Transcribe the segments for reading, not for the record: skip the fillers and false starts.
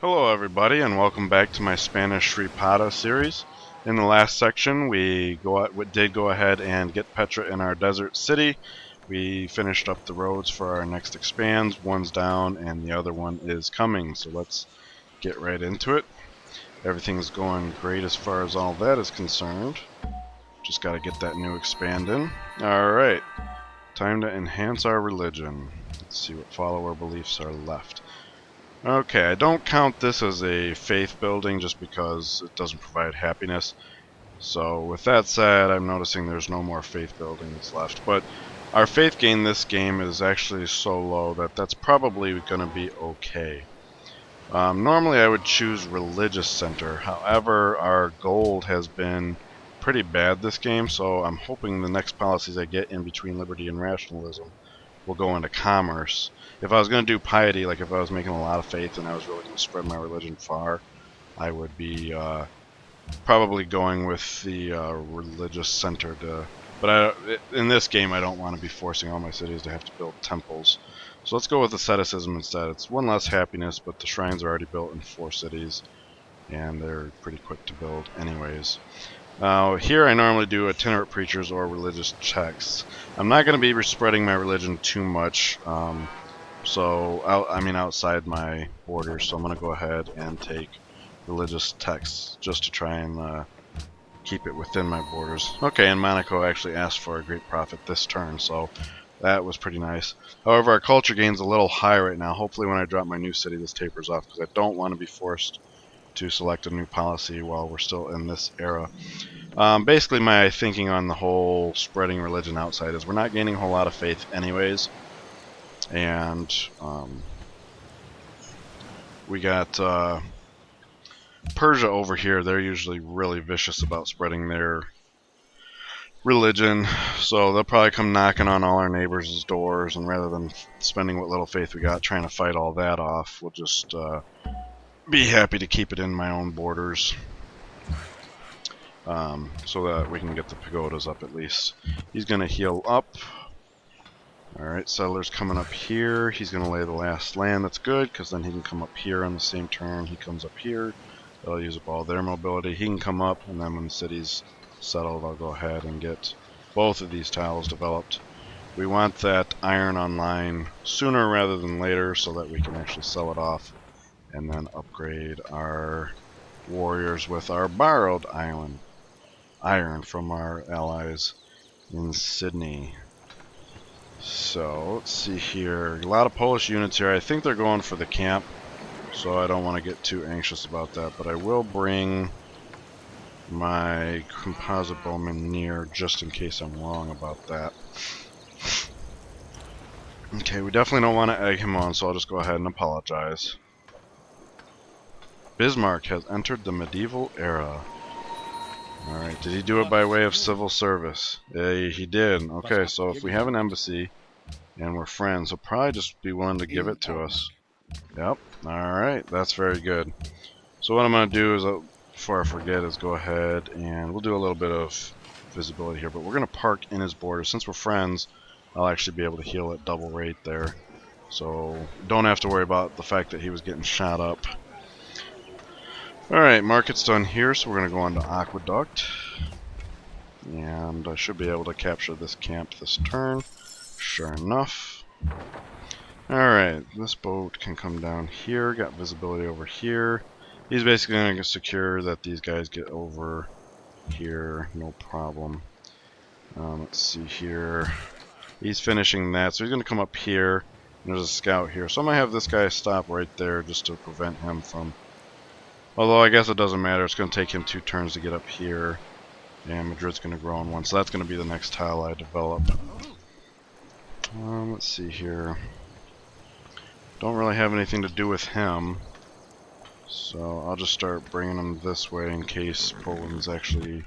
Hello everybody and welcome back to my Spanish Sripada series. In the last section we did go ahead and get Petra in our desert city. We finished up the roads for our next expands. One's down and the other one is coming, so let's get right into it. Everything's going great as far as all that is concerned. Just got to get that new expand in. Alright, time to enhance our religion. Let's see what follower beliefs are left. Okay, I don't count this as a faith building just because it doesn't provide happiness. So with that said, I'm noticing there's no more faith buildings left. But our faith gain this game is actually so low that that's probably going to be okay. Normally I would choose religious center. However, our gold has been pretty bad this game, so I'm hoping the next policies I get in between liberty and rationalism will go into commerce. If I was going to do piety, like if I was making a lot of faith and I was really going to spread my religion far, I would be probably going with the religious center. But in this game, I don't want to be forcing all my cities to have to build temples. So let's go with asceticism instead. It's one less happiness, but the shrines are already built in 4 cities, and they're pretty quick to build anyways. Here I normally do itinerant preachers or religious checks. I'm not going to be spreading my religion too much, outside my borders, so I'm going to go ahead and take religious texts just to try and keep it within my borders. Okay, and Monaco actually asked for a great prophet this turn, so that was pretty nice. However, our culture gain's a little high right now. Hopefully when I drop my new city this tapers off, because I don't want to be forced to select a new policy while we're still in this era. Basically, my thinking on the whole spreading religion outside is we're not gaining a whole lot of faith anyways. And we got Persia over here. They're usually really vicious about spreading their religion. So they'll probably come knocking on all our neighbors' doors. And rather than spending what little faith we got trying to fight all that off, we'll just be happy to keep it in my own borders. So that we can get the pagodas up at least. He's going to heal up. Alright, settler's coming up here. He's going to lay the last land. That's good, because then he can come up here on the same turn. He comes up here. They'll use up all their mobility. He can come up, and then when the city's settled, I'll go ahead and get both of these tiles developed. We want that iron online sooner rather than later so that we can actually sell it off and then upgrade our warriors with our borrowed iron from our allies in Sydney. So let's see here. A lot of Polish units here. I think they're going for the camp, so I don't want to get too anxious about that. But I will bring my composite bowman near just in case I'm wrong about that. Okay, we definitely don't want to egg him on, so I'll just go ahead and apologize. Bismarck has entered the medieval era. Alright, did he do it by way of civil service? Yeah, he did. Okay, so if we have an embassy and we're friends, he'll probably just be willing to give it to us. Yep, alright, that's very good. So what I'm going to do is, before I forget, is go ahead and we'll do a little bit of visibility here, but we're going to park in his border. Since we're friends, I'll actually be able to heal at double rate there. So don't have to worry about the fact that he was getting shot up. Alright, market's done here, so we're going to go on to Aqueduct. And I should be able to capture this camp this turn. Sure enough. Alright, this boat can come down here. Got visibility over here. He's basically going to secure that these guys get over here, no problem. Let's see here. He's finishing that, so he's going to come up here. There's a scout here, so I'm going to have this guy stop right there just to prevent him from... Although I guess it doesn't matter, it's going to take him 2 turns to get up here. And Madrid's going to grow in 1, so that's going to be the next tile I develop. Let's see here. Don't really have anything to do with him. So I'll just start bringing him this way in case Poland's actually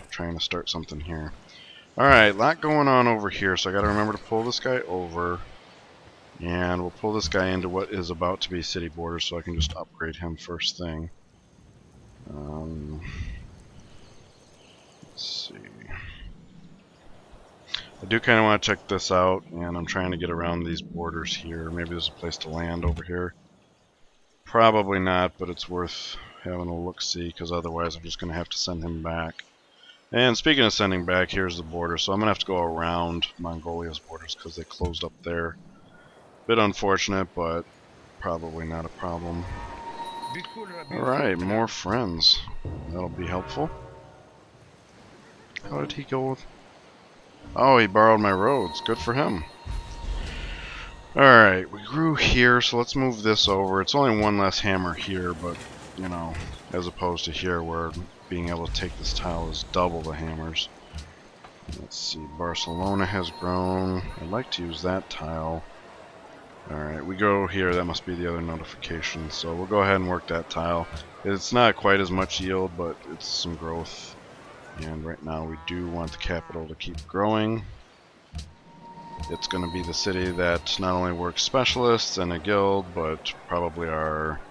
trying to start something here. Alright, a lot going on over here, so I gotta remember to pull this guy over. And we'll pull this guy into what is about to be city borders so I can just upgrade him first thing. Let's see. I do kind of want to check this out, and I'm trying to get around these borders here. Maybe there's a place to land over here. Probably not, but it's worth having a look-see, because otherwise I'm just going to have to send him back. And speaking of sending back, here's the border, so I'm going to have to go around Mongolia's borders because they closed up there. Bit unfortunate, but probably not a problem. Alright, more friends. That'll be helpful. How did he go? Oh, he borrowed my roads. Good for him. Alright, we grew here, so let's move this over. It's only one less hammer here, but, you know, as opposed to here where being able to take this tile is double the hammers. Let's see, Barcelona has grown. I'd like to use that tile. Alright, we go here. That must be the other notification, so we'll go ahead and work that tile. It's not quite as much yield, but it's some growth. And right now we do want the capital to keep growing. It's going to be the city that not only works specialists and a guild, but probably our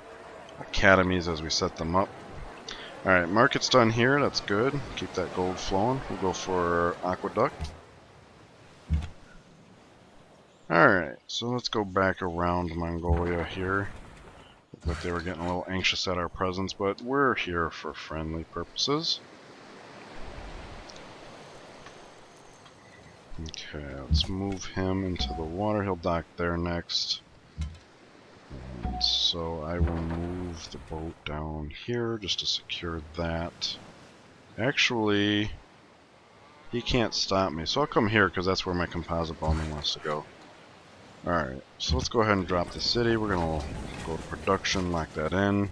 academies as we set them up. Alright, market's done here. That's good. Keep that gold flowing. We'll go for aqueduct. Alright, so let's go back around Mongolia here. Looked like they were getting a little anxious at our presence, but we're here for friendly purposes. Okay, let's move him into the water. He'll dock there next. And so I will move the boat down here just to secure that. Actually, he can't stop me, so I'll come here because that's where my composite bombing wants to go. Alright, so let's go ahead and drop the city. We're going to go to production, lock that in.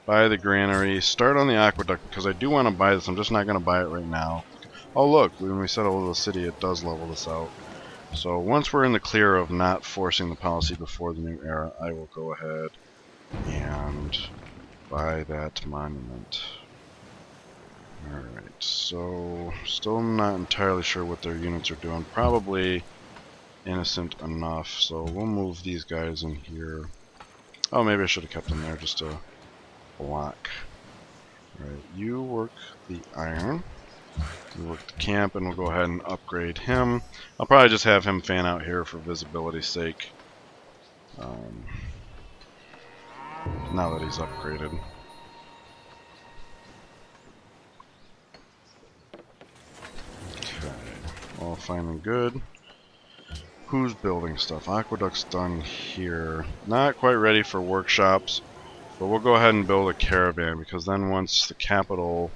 Buy the granary. Start on the aqueduct because I do want to buy this. I'm just not going to buy it right now. Oh look, when we settle the city, it does level this out. So once we're in the clear of not forcing the policy before the new era, I will go ahead and buy that monument. Alright, so still not entirely sure what their units are doing. Probably innocent enough, so we'll move these guys in here. Oh, maybe I should have kept them there just to block. Alright, you work the iron. You work the camp, and we'll go ahead and upgrade him. I'll probably just have him fan out here for visibility's sake. Now that he's upgraded. Okay, all fine and good. Who's building stuff? Aqueduct's done here. Not quite ready for workshops, but we'll go ahead and build a caravan because then once the capital,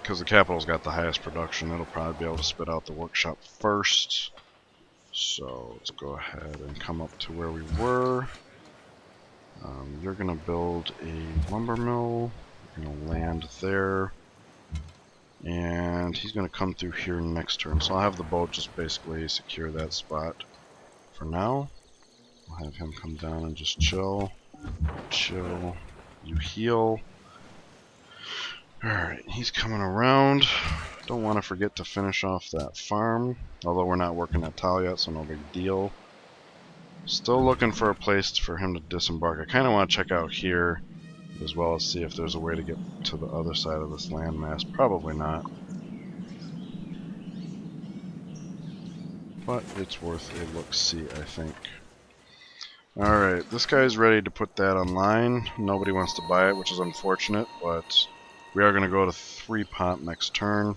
because the capital's got the highest production, it'll probably be able to spit out the workshop first. So let's go ahead and come up to where we were. You're going to build a lumber mill. You're going to land there. And he's going to come through here next turn. So I'll have the boat just basically secure that spot for now. I'll have him come down and just chill. Chill. You heal. Alright, he's coming around. Don't want to forget to finish off that farm. Although we're not working that tile yet, so no big deal. Still looking for a place for him to disembark. I kind of want to check out here, as well as see if there's a way to get to the other side of this landmass. Probably not. But it's worth a look-see, I think. Alright, this guy's ready to put that online. Nobody wants to buy it, which is unfortunate, but we are going to go to 3-pot next turn.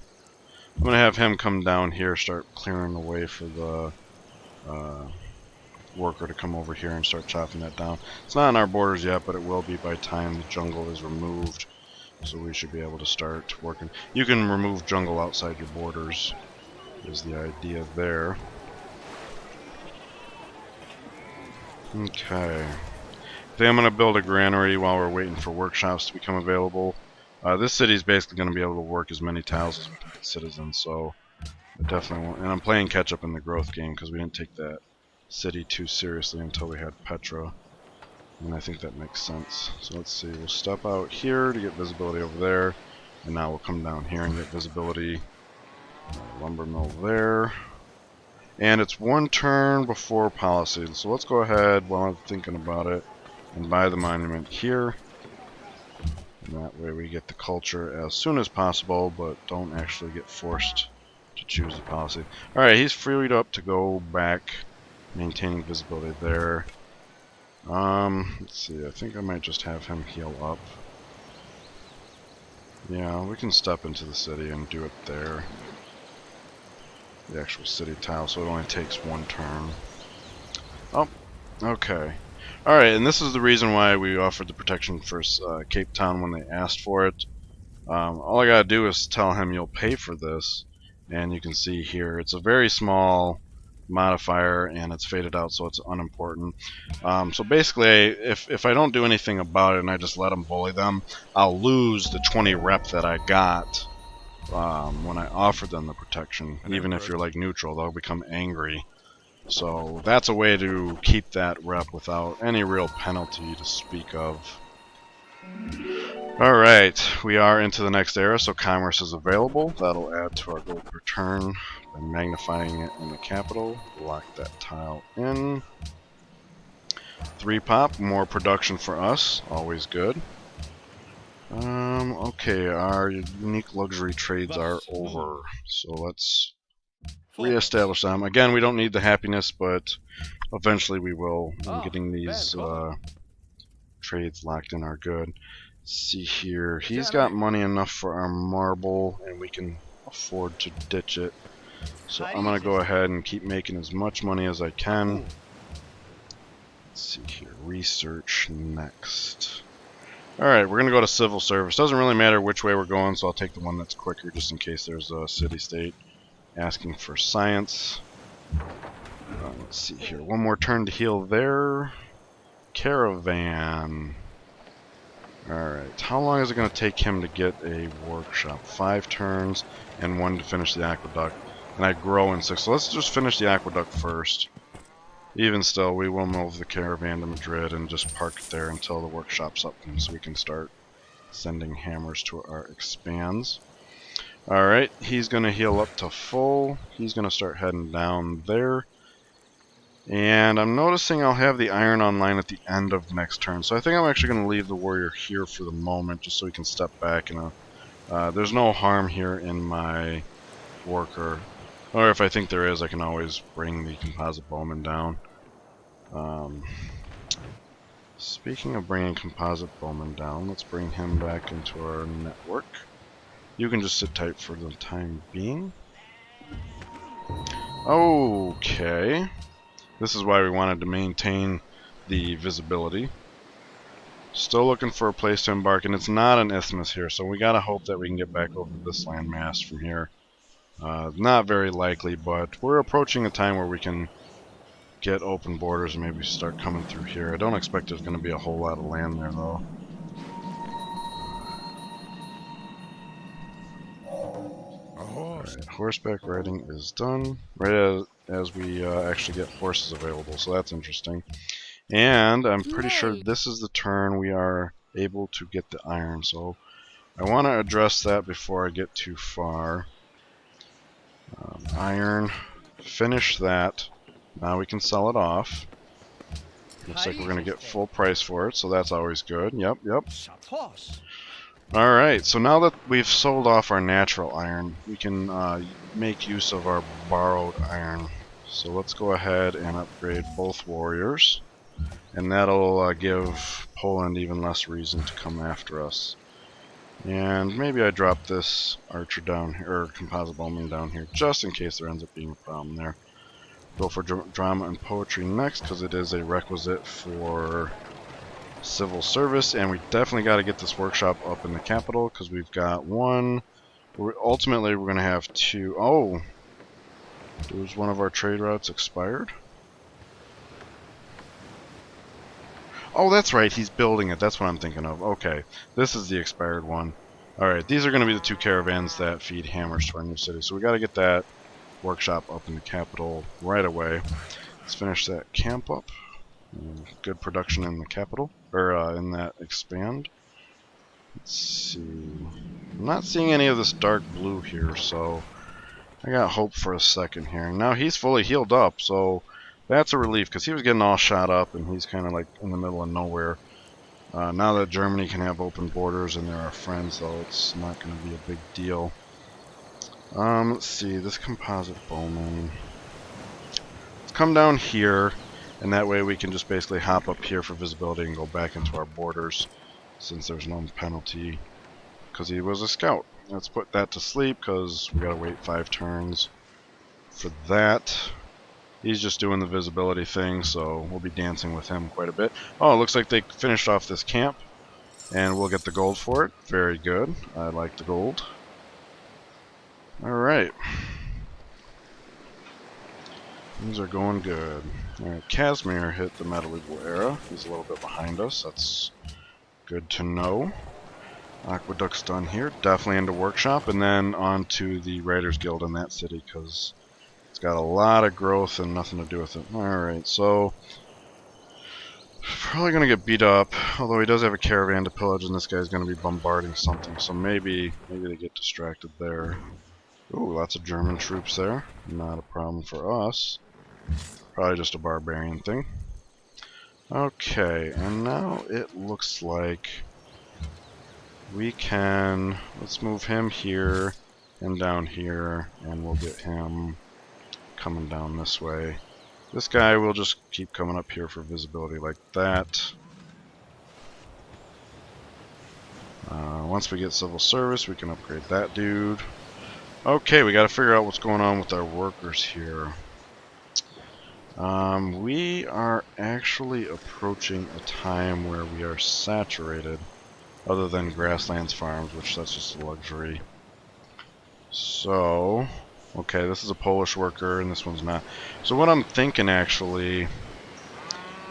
I'm going to have him come down here, start clearing the way for the worker to come over here and start chopping that down. It's not on our borders yet, but it will be by time the jungle is removed. So we should be able to start working. You can remove jungle outside your borders, is the idea there. Okay. I think I'm going to build a granary while we're waiting for workshops to become available. This city is basically going to be able to work as many tiles as we can get citizens, so I definitely won't. And I'm playing catch up in the growth game because we didn't take that city too seriously until we had Petra, and I think that makes sense. So let's see, we'll step out here to get visibility over there, and now we'll come down here and get visibility. Lumber mill there. And it's one turn before policy, so let's go ahead while I'm thinking about it and buy the monument here. And that way we get the culture as soon as possible, but don't actually get forced to choose the policy. Alright, he's freed up to go back, maintaining visibility there. Let's see, I think I might just have him heal up. Yeah, we can step into the city and do it there. The actual city tile, so it only takes one turn. Oh, okay. Alright, and this is the reason why we offered the protection for Cape Town when they asked for it. All I gotta do is tell him you'll pay for this, and you can see here it's a very small modifier and it's faded out, so it's unimportant. So basically, if I don't do anything about it and I just let them bully them, I'll lose the 20 rep that I got when I offered them the protection. Even if you're like neutral, they'll become angry. So that's a way to keep that rep without any real penalty to speak of. Alright, we are into the next era, so commerce is available. That'll add to our gold per turn by magnifying it in the capital. Lock that tile in. 3 pop, more production for us, always good. Okay, our unique luxury trades are over, so let's reestablish them. Again, we don't need the happiness, but eventually we will. Getting these trades locked in are good. Let's see here. He's got money enough for our marble, and we can afford to ditch it. So I'm going to go ahead and keep making as much money as I can. Let's see here. Research next. Alright, we're going to go to civil service. Doesn't really matter which way we're going, so I'll take the one that's quicker just in case there's a city-state asking for science. Let's see here. One more turn to heal there. Caravan. Alright, how long is it going to take him to get a workshop? 5 turns and 1 to finish the aqueduct. And I grow in 6. So let's just finish the aqueduct first. Even still, we will move the caravan to Madrid and just park it there until the workshop's up so we can start sending hammers to our expands. Alright, he's going to heal up to full. He's going to start heading down there. And I'm noticing I'll have the iron online at the end of next turn. So I think I'm actually going to leave the warrior here for the moment just so he can step back. And there's no harm here in my worker. Or if I think there is, I can always bring the composite bowman down. Speaking of bringing composite bowman down, let's bring him back into our network. You can just sit tight for the time being. Okay. This is why we wanted to maintain the visibility. Still looking for a place to embark, and it's not an isthmus here, so we gotta hope that we can get back over this landmass from here. Not very likely, but we're approaching a time where we can get open borders and maybe start coming through here. I don't expect there's going to be a whole lot of land there, though. Alright, horseback riding is done. Right as we actually get horses available, so that's interesting. And I'm pretty sure this is the turn we are able to get the iron, so I want to address that before I get too far. Iron, finish that. Now we can sell it off. Looks like we're going to get full price for it, so that's always good. Yep. Alright, so now that we've sold off our natural iron, we can make use of our borrowed iron. So let's go ahead and upgrade both warriors. And that'll give Poland even less reason to come after us. And maybe I drop this archer down here, or composite bowman down here, just in case there ends up being a problem there. Go for drama and poetry next, because it is a requisite for civil service, and we definitely got to get this workshop up in the capital, because we've got one. Ultimately, we're going to have 2. Oh! Was one of our trade routes expired? Oh, that's right, he's building it. That's what I'm thinking of. Okay, this is the expired one. Alright, these are going to be the 2 caravans that feed hammers to our new city, so we got to get that workshop up in the capital right away. Let's finish that camp up. Good production in the capital, or in that expand. Let's see. I'm not seeing any of this dark blue here, so I got hope for a second here. Now he's fully healed up, so that's a relief, because he was getting all shot up, and he's kind of like in the middle of nowhere. Now that Germany can have open borders and they're our friends, though, it's not going to be a big deal. Let's see, this composite bowman. Let's come down here, And that way we can just basically hop up here for visibility and go back into our borders, since there's no penalty, because he was a scout. Let's put that to sleep, because we gotta wait 5 turns for that. He's just doing the visibility thing, so we'll be dancing with him quite a bit. Oh, it looks like they finished off this camp, and we'll get the gold for it. Very good. I like the gold. Alright. Things are going good. Alright, Casimir hit the medieval era. He's a little bit behind us. That's good to know. Aqueduct's done here. Definitely into workshop, and then on to the Writers Guild in that city, because it's got a lot of growth and nothing to do with it. Alright, so probably going to get beat up, although he does have a caravan to pillage, and this guy's going to be bombarding something, so maybe they get distracted there. Ooh, lots of German troops there. Not a problem for us. Probably just a barbarian thing. Okay, and now it looks like we can... Let's move him here and down here, and we'll get him coming down this way. This guy will just keep coming up here for visibility like that. Once we get civil service, we can upgrade that dude. Okay, we got to figure out what's going on with our workers here. We are actually approaching a time where we are saturated, other than grasslands farms, which that's just a luxury. So, okay, this is a Polish worker, and this one's not. So what I'm thinking, actually,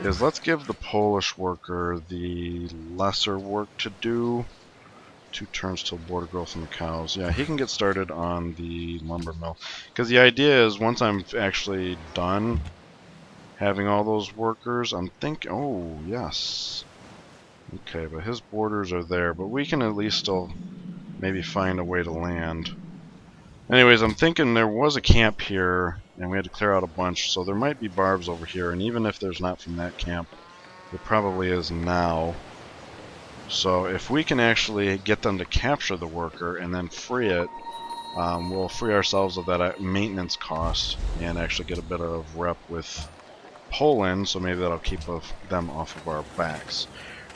is let's give the Polish worker the lesser work to do. 2 turns till border growth in the cows. Yeah, he can get started on the lumber mill. Because the idea is, once I'm actually done having all those workers, I'm thinking... Oh, yes. Okay, but his borders are there, but we can at least still maybe find a way to land. Anyways, I'm thinking there was a camp here, and we had to clear out a bunch, so there might be barbs over here, and even if there's not from that camp, there probably is now. So if we can actually get them to capture the worker and then free it, we'll free ourselves of that maintenance cost and actually get a bit of rep with Poland, so maybe that'll keep them off of our backs.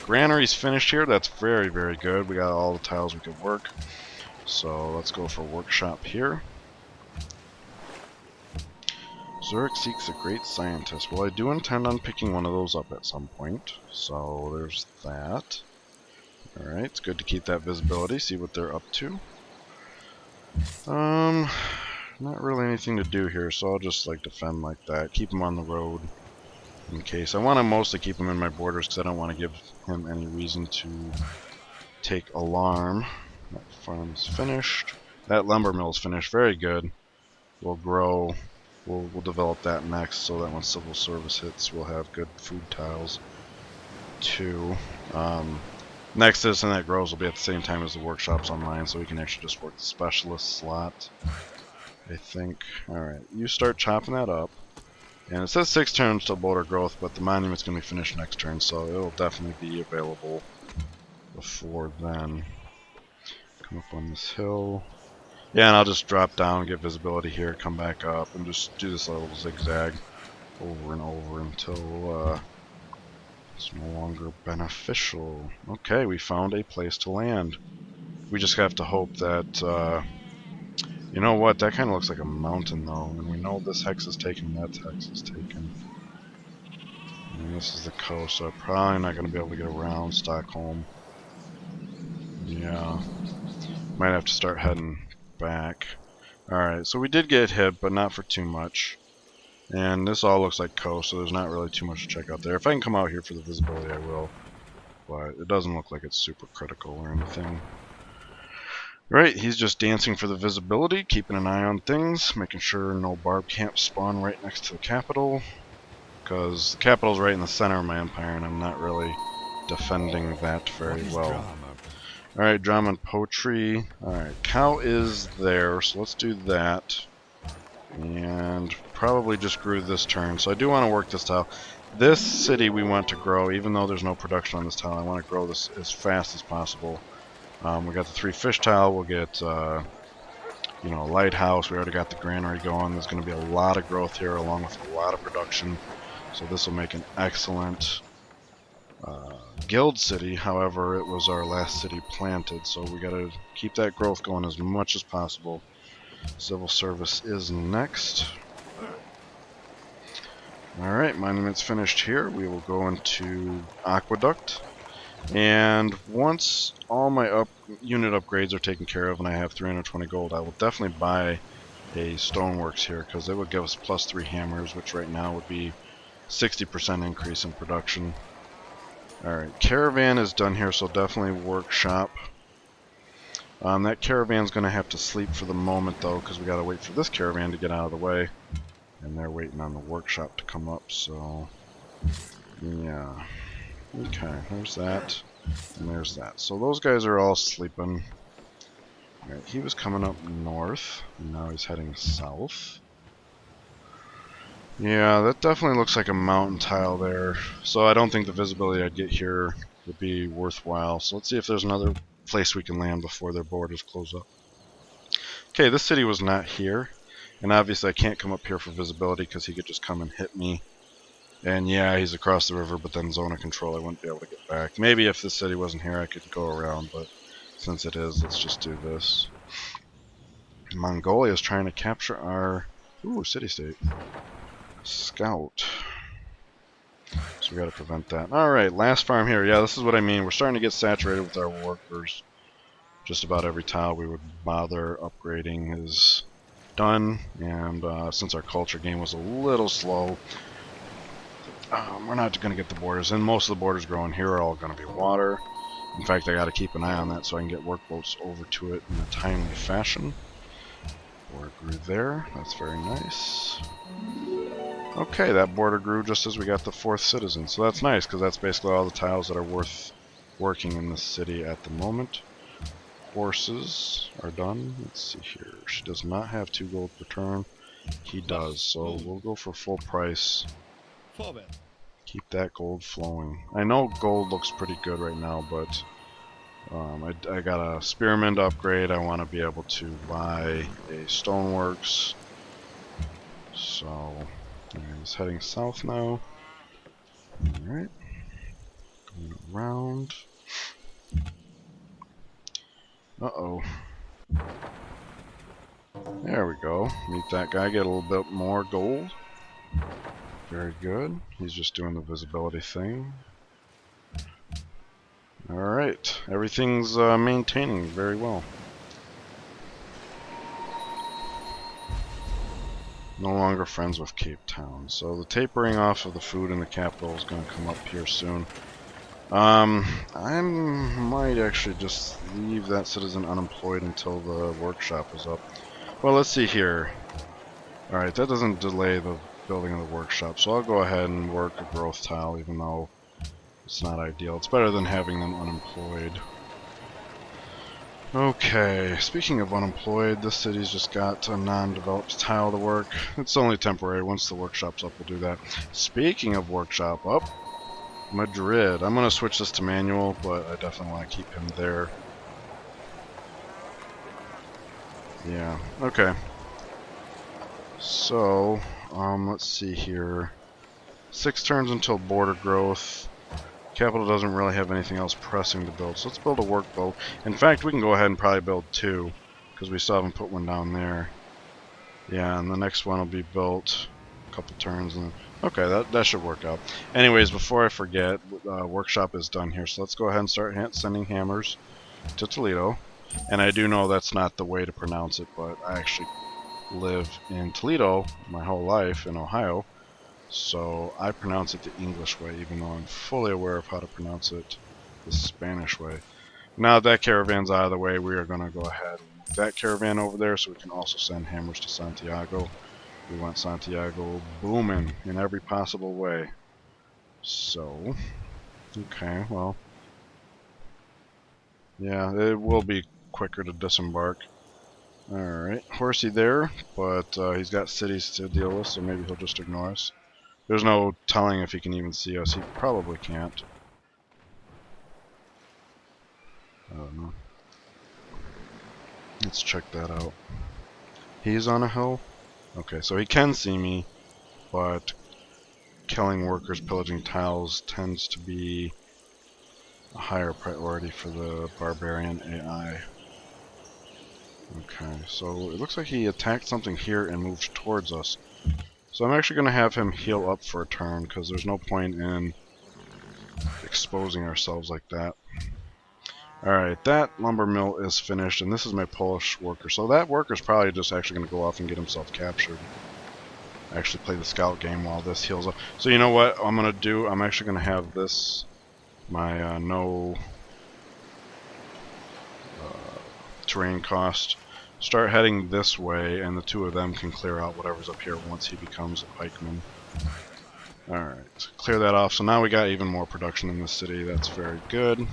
Granary's finished here. That's very, very good. We got all the tiles we could work. So let's go for workshop here. Zurich seeks a great scientist. Well, I do intend on picking one of those up at some point. So there's that. Alright, it's good to keep that visibility, see what they're up to. Not really anything to do here, so I'll just like defend like that. Keep him on the road in case. I want to mostly keep him in my borders because I don't want to give him any reason to take alarm. That farm's finished. That lumber mill's finished. Very good. We'll grow. We'll develop that next, so that when civil service hits, we'll have good food tiles too. Next citizen that grows will be at the same time as the workshop's online, so we can actually just work the specialist slot, I think. Alright, you start chopping that up. And it says 6 turns till border growth, but the monument's going to be finished next turn, so it'll definitely be available before then. Come up on this hill. Yeah, and I'll just drop down, get visibility here, come back up, and just do this little zigzag over and over until it's no longer beneficial. Okay, we found a place to land. We just have to hope that, you know what, that kind of looks like a mountain though, and we know this hex is taken, that hex is taken. And this is the coast, so I'm probably not going to be able to get around Stockholm. Yeah, might have to start heading back. Alright, so we did get hit, but not for too much. And this all looks like coast, so there's not really too much to check out there. If I can come out here for the visibility, I will. But it doesn't look like it's super critical or anything. Right, he's just dancing for the visibility, keeping an eye on things, making sure no barb camps spawn right next to the capital. Because the capital's right in the center of my empire, and I'm not really defending that very well. Alright, drama and poetry. Alright, cow is there, so let's do that. And probably just grew this turn. So I do want to work this tile. This city we want to grow, even though there's no production on this tile. I want to grow this as fast as possible. We got the 3 fish tile. We'll get, you know, a lighthouse. We already got the granary going. There's going to be a lot of growth here, along with a lot of production. So this will make an excellent guild city. However, it was our last city planted, so we gotta keep that growth going as much as possible. Civil service is next. Alright, monument's finished here. We will go into aqueduct. And once all my unit upgrades are taken care of and I have 320 gold, I will definitely buy a stoneworks here, because it would give us +3 hammers, which right now would be 60% increase in production. Alright, caravan is done here, so definitely workshop. That caravan's going to have to sleep for the moment, though, because we got to wait for this caravan to get out of the way. And they're waiting on the workshop to come up, so... yeah. Okay, there's that. And there's that. So those guys are all sleeping. Alright, he was coming up north, and now he's heading south. Yeah, that definitely looks like a mountain tile there. So I don't think the visibility I'd get here would be worthwhile. So let's see if there's another place we can land before their borders close up. Okay, this city was not here. And obviously I can't come up here for visibility because he could just come and hit me. And yeah, he's across the river, but then zone of control I wouldn't be able to get back. Maybe if this city wasn't here I could go around, but since it is, let's just do this. Mongolia is trying to capture our... ooh, city-state. Scout. So we gotta prevent that. Alright, last farm here. Yeah, this is what I mean. We're starting to get saturated with our workers. Just about every tile we would bother upgrading is done. And since our culture game was a little slow, we're not going to get the borders. And most of the borders growing here are all going to be water. In fact, I got to keep an eye on that so I can get workboats over to it in a timely fashion. Border grew there. That's very nice. Okay, that border grew just as we got the 4th citizen. So that's nice, because that's basically all the tiles that are worth working in this city at the moment. Horses are done. Let's see here. She does not have 2 gold per turn. He does, so we'll go for full price. Keep that gold flowing. I know gold looks pretty good right now, but I got a spearman to upgrade. I want to be able to buy a stoneworks. So he's heading south now. Alright. Going around. Uh-oh. There we go. Meet that guy, get a little bit more gold. Very good. He's just doing the visibility thing. Alright. Everything's maintaining very well. No longer friends with Cape Town. So the tapering off of the food in the capital is going to come up here soon. I might actually just leave that citizen unemployed until the workshop is up. Well, let's see here. Alright, that doesn't delay the building of the workshop, so I'll go ahead and work a growth tile, even though it's not ideal. It's better than having them unemployed. Okay, speaking of unemployed, this city's just got a non-developed tile to work. It's only temporary. Once the workshop's up, we'll do that. Speaking of workshop up, Madrid. I'm going to switch this to manual, but I definitely want to keep him there. Yeah, okay. So, let's see here. 6 turns until border growth. Capital doesn't really have anything else pressing to build, so let's build a workboat. In fact, we can go ahead and probably build 2, because we still haven't put one down there. Yeah, and the next one will be built a couple turns. And okay, that should work out. Anyways, before I forget, workshop is done here, so let's go ahead and start sending hammers to Toledo. And I do know that's not the way to pronounce it, but I actually live in Toledo my whole life in Ohio. So I pronounce it the English way, even though I'm fully aware of how to pronounce it the Spanish way. Now that caravan's out of the way, we are going to go ahead and move that caravan over there so we can also send hammers to Santiago. We want Santiago booming in every possible way. So, okay, well, yeah, it will be quicker to disembark. Alright, horsey there, but he's got cities to deal with, so maybe he'll just ignore us. There's no telling if he can even see us. He probably can't. I don't know. Let's check that out. He's on a hill? Okay, so he can see me, but killing workers, pillaging tiles tends to be a higher priority for the barbarian AI. Okay, so it looks like he attacked something here and moved towards us. So I'm actually going to have him heal up for a turn, because there's no point in exposing ourselves like that. Alright, that lumber mill is finished, and this is my Polish worker. So that worker's probably just actually going to go off and get himself captured. Actually play the scout game while this heals up. So you know what I'm going to do? I'm actually going to have this, my no terrain cost, start heading this way, and the two of them can clear out whatever's up here once he becomes a pikeman. Alright, clear that off. So now we got even more production in this city. That's very good.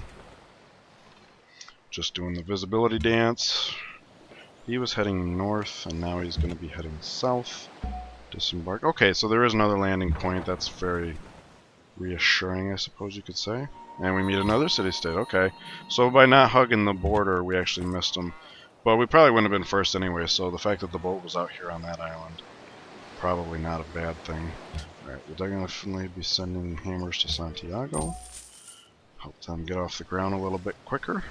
Just doing the visibility dance. He was heading north, and now he's going to be heading south. Disembark. Okay, so there is another landing point. That's very reassuring, I suppose you could say. And we meet another city-state. Okay, so by not hugging the border, we actually missed them. But we probably wouldn't have been first anyway, so the fact that the boat was out here on that island, probably not a bad thing. Alright, we'll definitely be sending hammers to Santiago. Help them get off the ground a little bit quicker.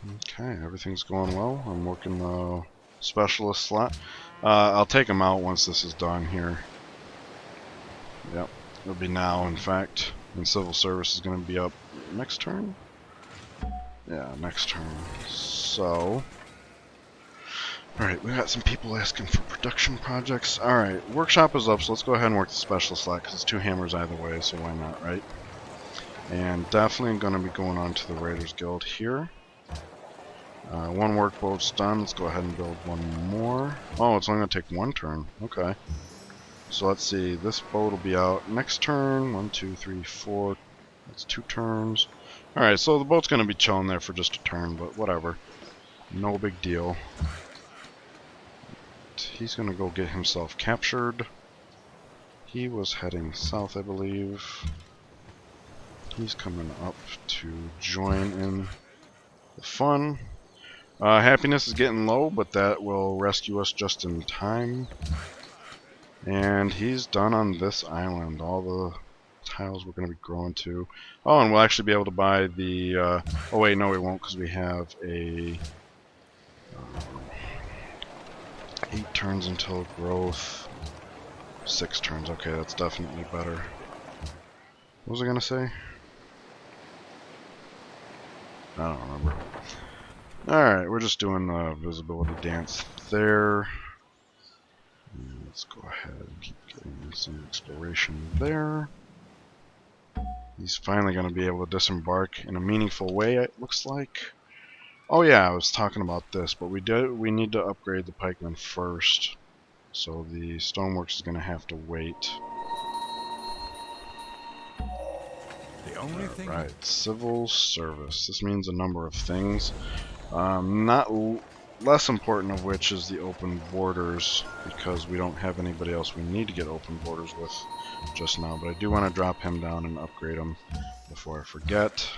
Okay, everything's going well. I'm working the specialist slot. I'll take him out once this is done here. Yep, it'll be now, in fact. And civil service is going to be up next turn? Yeah, next turn. So, alright, we got some people asking for production projects. Alright, workshop is up, so let's go ahead and work the specialist slot, because it's 2 hammers either way, so why not, right? And definitely going to be going on to the Raiders Guild here. 1 workboat's done. Let's go ahead and build 1 more. Oh, it's only going to take 1 turn. Okay. So let's see. This boat will be out next turn. 1, 2, 3, 4. That's 2 turns. Alright, so the boat's going to be chilling there for just a turn, but whatever. No big deal. He's going to go get himself captured. He was heading south, I believe. He's coming up to join in the fun. Happiness is getting low, but that will rescue us just in time. And he's done on this island. All the tiles we're going to be growing to. Oh, and we'll actually be able to buy the... oh wait, no we won't, because we have a... 8 turns until growth. 6 turns. Okay, that's definitely better. What was I going to say? I don't remember. Alright, we're just doing the visibility dance there. And let's go ahead and keep getting some exploration there. He's finally going to be able to disembark in a meaningful way, it looks like. Oh yeah, I was talking about this, but we need to upgrade the pikemen first. So the stoneworks is going to have to wait. Right, civil service. This means a number of things. Less important of which is the open borders, because we don't have anybody else we need to get open borders with just now. But I do want to drop him down and upgrade him before I forget.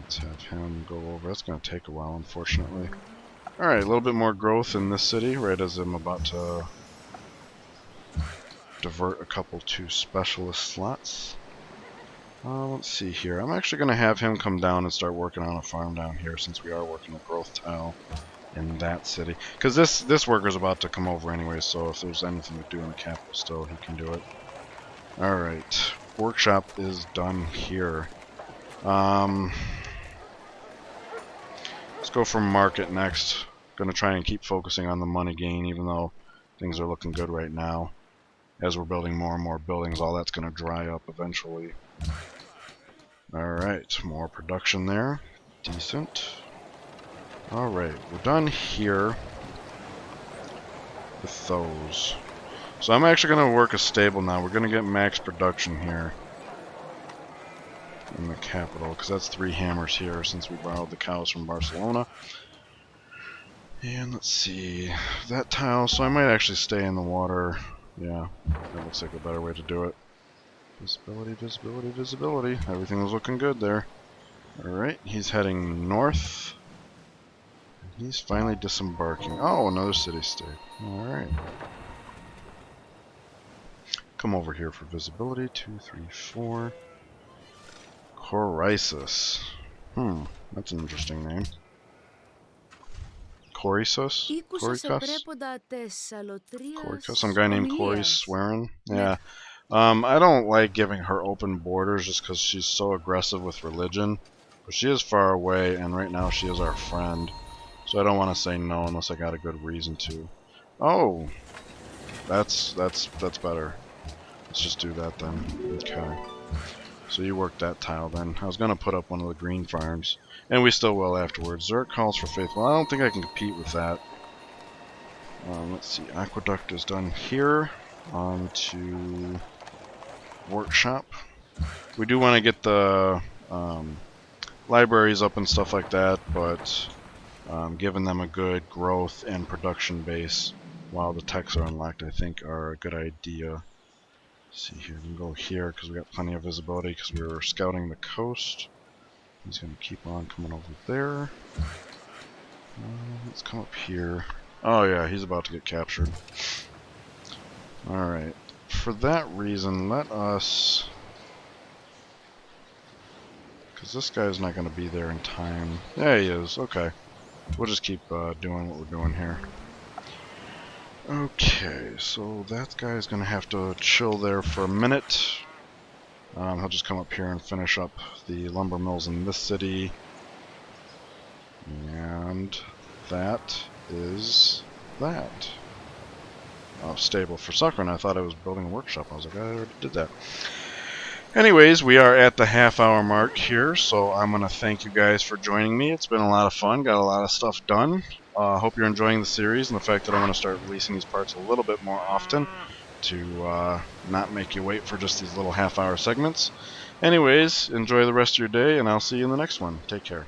Let's have him go over. That's going to take a while, unfortunately. Alright, a little bit more growth in this city, right as I'm about to divert a couple to specialist slots. Let's see here. I'm actually going to have him come down and start working on a farm down here, since we are working a growth tile in that city. Because this worker's about to come over anyway, so if there's anything to do in the capital still, he can do it. Alright, workshop is done here. Let's go for market next. Gonna try and keep focusing on the money gain, even though things are looking good right now. As we're building more and more buildings, all that's gonna dry up eventually. Alright, more production there. Decent. Alright, we're done here with those. So I'm actually gonna work a stable now. We're gonna get max production here in the capital, because that's 3 hammers here since we borrowed the cows from Barcelona. And let's see, that tile, so I might actually stay in the water. Yeah, that looks like a better way to do it. Visibility, visibility, visibility. Everything was looking good there. Alright, he's heading north. He's finally disembarking. Oh, another city-state. Alright. come over here for visibility. 2, 3, 4. Corysus. That's an interesting name. Corysus? Ήκουσα σε Corycus? πρέποντα Corycus? Some Θεσσαλοτρίας guy named Cory ομιλίας. swearing? Με... Yeah. I don't like giving her open borders just because she's so aggressive with religion. But she is far away, and right now she is our friend. So I don't want to say no unless I got a good reason to. Oh, that's better. Let's just do that then. Okay. So you work that tile then. I was gonna put up one of the green farms, and we still will afterwards. Zerk calls for faith. Well, I don't think I can compete with that. Let's see. Aqueduct is done here. On to workshop. We do want to get the libraries up and stuff like that, but giving them a good growth and production base while the techs are unlocked, I think, are a good idea. Let's see here, we can go here because we got plenty of visibility because we were scouting the coast. He's going to keep on coming over there. Let's come up here. Oh yeah, he's about to get captured. Alright, for that reason, let us... because this guy's not going to be there in time. There he is, okay. We'll just keep doing what we're doing here. Okay, so that guy's gonna have to chill there for a minute. He'll just come up here and finish up the lumber mills in this city. And that is that. Oh, stable for sucker, and I thought I was building a workshop. I was like, I already did that. Anyways, we are at the half-hour mark here, so I'm going to thank you guys for joining me. It's been a lot of fun, got a lot of stuff done. Hope you're enjoying the series and the fact that I'm going to start releasing these parts a little bit more often to not make you wait for just these little half-hour segments. Anyways, enjoy the rest of your day, and I'll see you in the next one. Take care.